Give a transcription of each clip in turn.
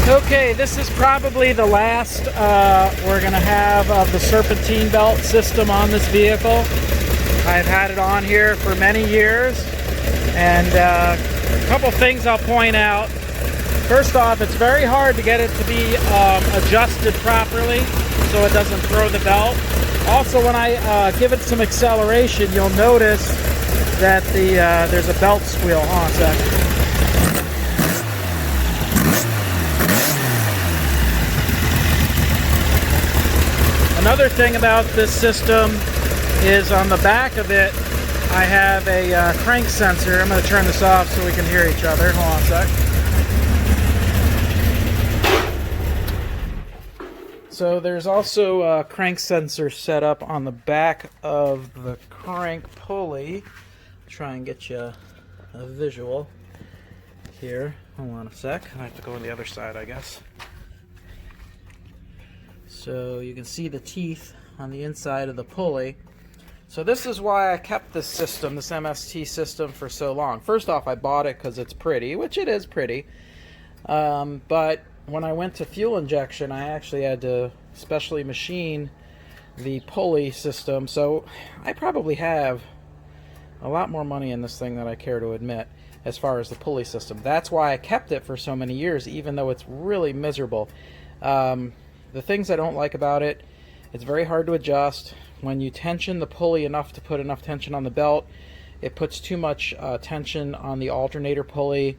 Okay, this is probably the last we're going to have of the serpentine belt system on this vehicle. I've had it on here for many years, and a couple things I'll point out. First off, it's very hard to get it to be adjusted properly so it doesn't throw the belt. Also, when I give it some acceleration, you'll notice that there's a belt squeal. Hold on a sec. Another thing about this system is on the back of it, I have a crank sensor. I'm going to turn this off so we can hear each other. Hold on a sec. So there's also a crank sensor set up on the back of the crank pulley. Try and get you a visual here. Hold on a sec. I have to go on the other side, I guess. So you can see the teeth on the inside of the pulley. So this is why I kept this system, this MST system, for so long. First off, I bought it because it's pretty, which it is pretty. But when I went to fuel injection, I actually had to specially machine the pulley system. So I probably have a lot more money in this thing than I care to admit as far as the pulley system. That's why I kept it for so many years, even though it's really miserable. The things I don't like about it, it's very hard to adjust. When you tension the pulley enough to put enough tension on the belt, it puts too much tension on the alternator pulley,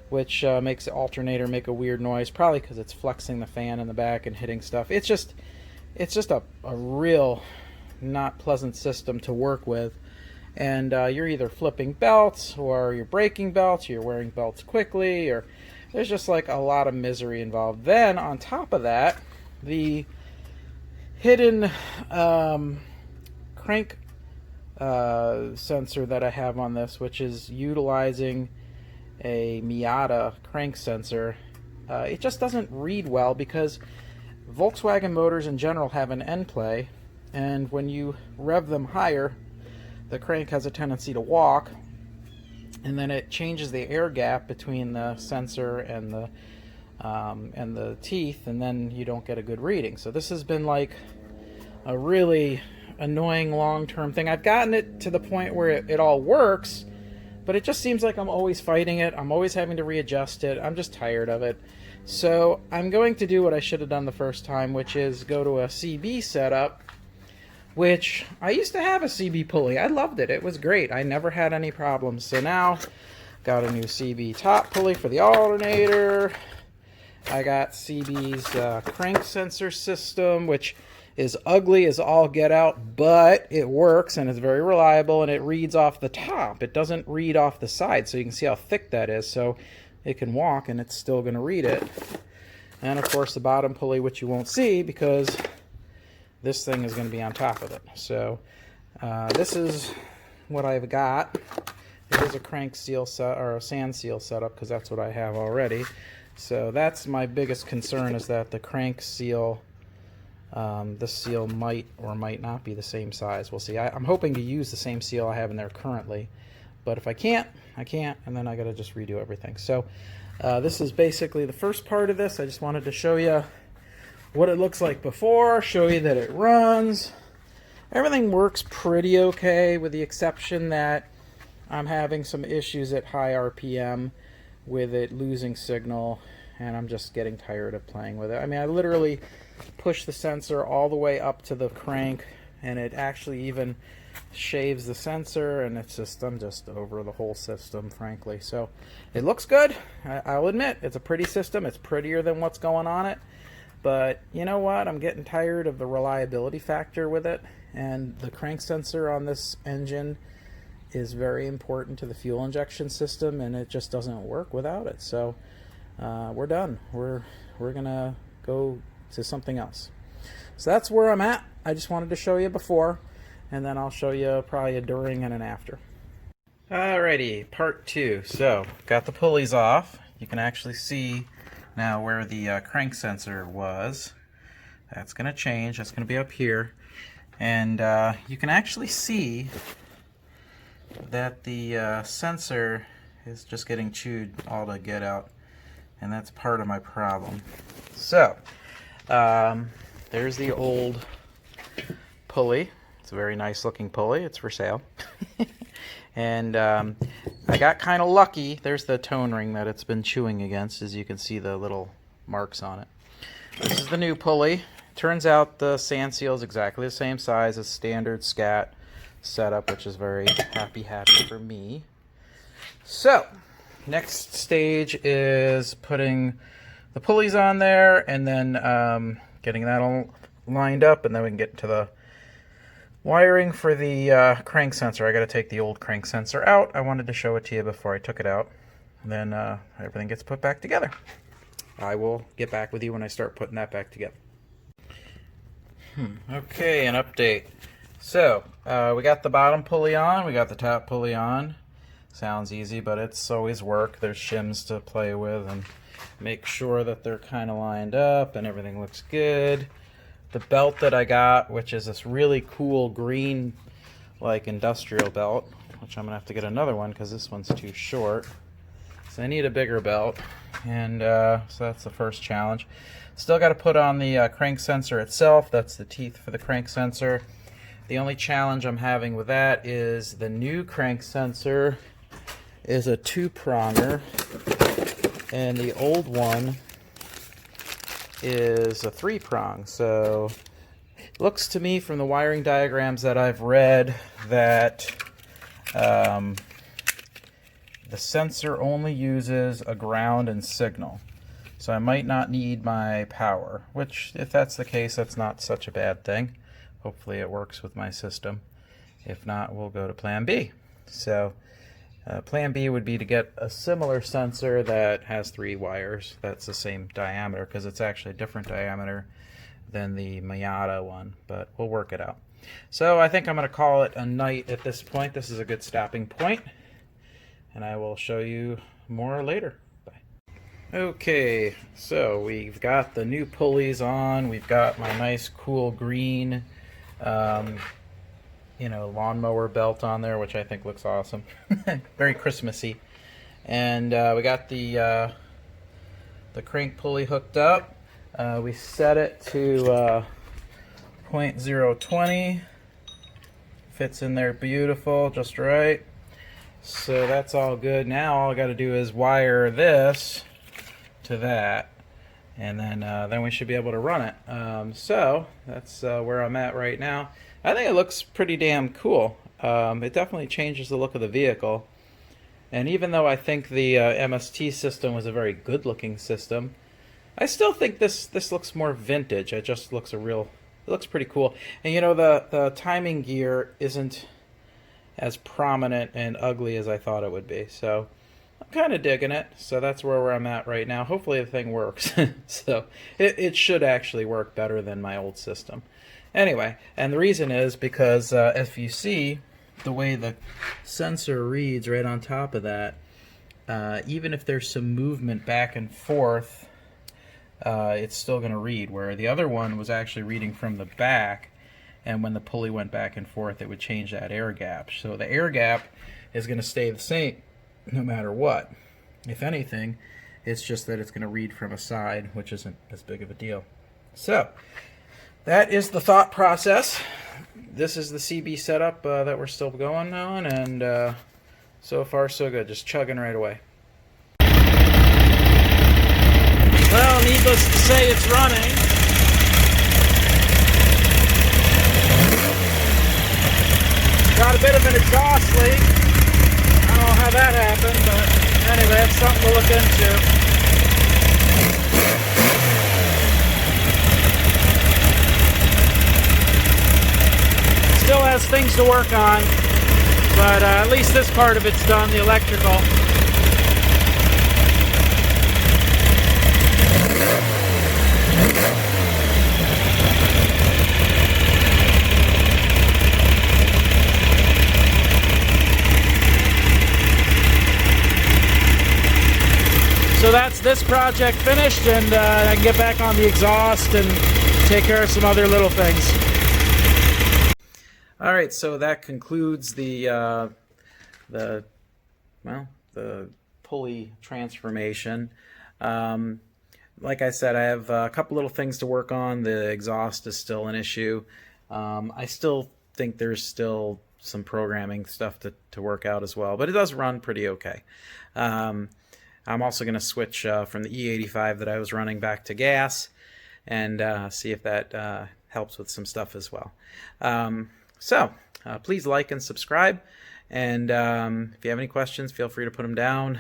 which makes the alternator make a weird noise, probably because it's flexing the fan in the back and hitting stuff. It's just a real not pleasant system to work with. And you're either flipping belts, or you're breaking belts, or you're wearing belts quickly, or there's just like a lot of misery involved. Then on top of that, the hidden crank sensor that I have on this, which is utilizing a Miata crank sensor, it just doesn't read well because Volkswagen motors in general have an end play, and when you rev them higher, the crank has a tendency to walk, and then it changes the air gap between the sensor and the teeth, and then you don't get a good reading. So this has been like a really annoying long-term thing. I've gotten it to the point where it all works, but it just seems like I'm always fighting it. I'm always having to readjust it. I'm just tired of it. So I'm going to do what I should have done the first time, which is go to a CB setup, which I used to have a CB pulley. I loved it. It was great. I never had any problems. So now got a new CB top pulley for the alternator. I got CB's crank sensor system, which is ugly as all get out, but it works and it's very reliable, and it reads off the top. It doesn't read off the side, so you can see how thick that is. So it can walk and it's still going to read it. And of course the bottom pulley, which you won't see because this thing is going to be on top of it. So this is what I've got. It is a crank seal set, or a sand seal setup, because that's what I have already. So that's my biggest concern, is that the crank seal, this seal might or might not be the same size. We'll see. I'm hoping to use the same seal I have in there currently, but if I can't, I can't, and then I got to just redo everything. So this is basically the first part of this. I just wanted to show you what it looks like before, show you that it runs. Everything works pretty okay, with the exception that I'm having some issues at high RPM with it losing signal, and I'm just getting tired of playing with it. I mean, I literally push the sensor all the way up to the crank, and it actually even shaves the sensor, and it's just, I'm just over the whole system, frankly. So it looks good. I'll admit, it's a pretty system. It's prettier than what's going on it. But you know what? I'm getting tired of the reliability factor with it, and the crank sensor on this engine is very important to the fuel injection system, and it just doesn't work without it. So we're done. We're gonna go to something else. So that's where I'm at. I just wanted to show you before, and then I'll show you probably a during and an after. Alrighty, part two. So got the pulleys off. You can actually see now where the crank sensor was. That's going to change. That's going to be up here. And you can actually see that the sensor is just getting chewed all to get out. and that's part of my problem. So, there's the old pulley. It's a very nice looking pulley. It's for sale. And I got kind of lucky. There's the tone ring that it's been chewing against, as you can see the little marks on it. This is the new pulley. Turns out the sand seal is exactly the same size as standard scat setup, which is very happy for me. So, next stage is putting the pulleys on there and then getting that all lined up, and then we can get to the wiring for the crank sensor. I got to take the old crank sensor out. I wanted to show it to you before I took it out. And then everything gets put back together. I will get back with you when I start putting that back together. Okay, an update. So, we got the bottom pulley on, we got the top pulley on. Sounds easy, but it's always work. There's shims to play with and make sure that they're kind of lined up and everything looks good. The belt that I got, which is this really cool green, like industrial belt, which I'm gonna have to get another one because this one's too short. So I need a bigger belt, and so that's the first challenge. Still got to put on the crank sensor itself. That's the teeth for the crank sensor. The only challenge I'm having with that is the new crank sensor is a 2-pronger, and the old one is a 3-prong. So it looks to me from the wiring diagrams that I've read that the sensor only uses a ground and signal. So I might not need my power, which if that's the case, that's not such a bad thing. Hopefully it works with my system. If not, we'll go to plan B. So plan B would be to get a similar sensor that has 3 wires. That's the same diameter, because it's actually a different diameter than the Miyata one, but we'll work it out. So I think I'm going to call it a night at this point. This is a good stopping point, and I will show you more later. Bye. Okay, so we've got the new pulleys on. We've got my nice cool green lawnmower belt on there, which I think looks awesome. Very Christmassy. And we got the crank pulley hooked up. We set it to 0.020. Fits in there beautiful, just right. So that's all good. Now all I got to do is wire this to that, and then we should be able to run it. So that's where I'm at right now. I think it looks pretty damn cool. It definitely changes the look of the vehicle. And even though I think the MST system was a very good looking system, I still think this looks more vintage. It just looks it looks pretty cool. And you know, the timing gear isn't as prominent and ugly as I thought it would be. So I'm kind of digging it. So that's where I'm at right now. Hopefully the thing works. So it should actually work better than my old system. Anyway, and the reason is because if you see the way the sensor reads right on top of that, even if there's some movement back and forth, it's still going to read, where the other one was actually reading from the back, and when the pulley went back and forth, it would change that air gap. So the air gap is going to stay the same no matter what. If anything, it's just that it's going to read from a side, which isn't as big of a deal. So that is the thought process. This is the CB setup that we're still going on, and so far so good, just chugging right away. Well, needless to say, it's running. Got a bit of an exhaust leak. I don't know how that happened, but anyway, that's something to look into. Still has things to work on, but at least this part of it's done, the electrical. So that's this project finished, and I can get back on the exhaust and take care of some other little things. All right, so that concludes the pulley transformation. Like I said, I have a couple little things to work on. The exhaust is still an issue. I still think there's still some programming stuff to work out as well, but it does run pretty okay. I'm also going to switch from the E85 that I was running back to gas and see if that helps with some stuff as well. Please like and subscribe. And if you have any questions, feel free to put them down.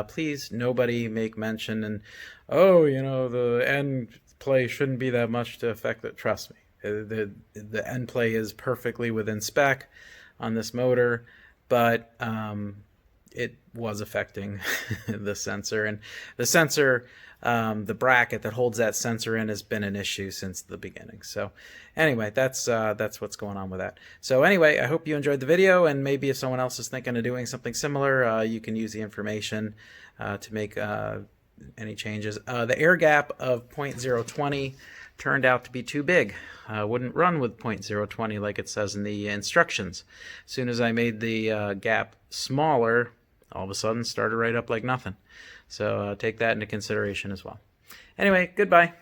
Please, nobody make mention and, oh, you know, the end play shouldn't be that much to affect it. Trust me, the end play is perfectly within spec on this motor, but it was affecting the sensor. And the sensor, the bracket that holds that sensor in, has been an issue since the beginning. So anyway, that's what's going on with that. So anyway, I hope you enjoyed the video, and maybe if someone else is thinking of doing something similar, you can use the information to make any changes. The air gap of 0.020 turned out to be too big. Wouldn't run with 0.020 like it says in the instructions. As soon as I made the gap smaller, all of a sudden started right up like nothing. So take that into consideration as well. Anyway, goodbye.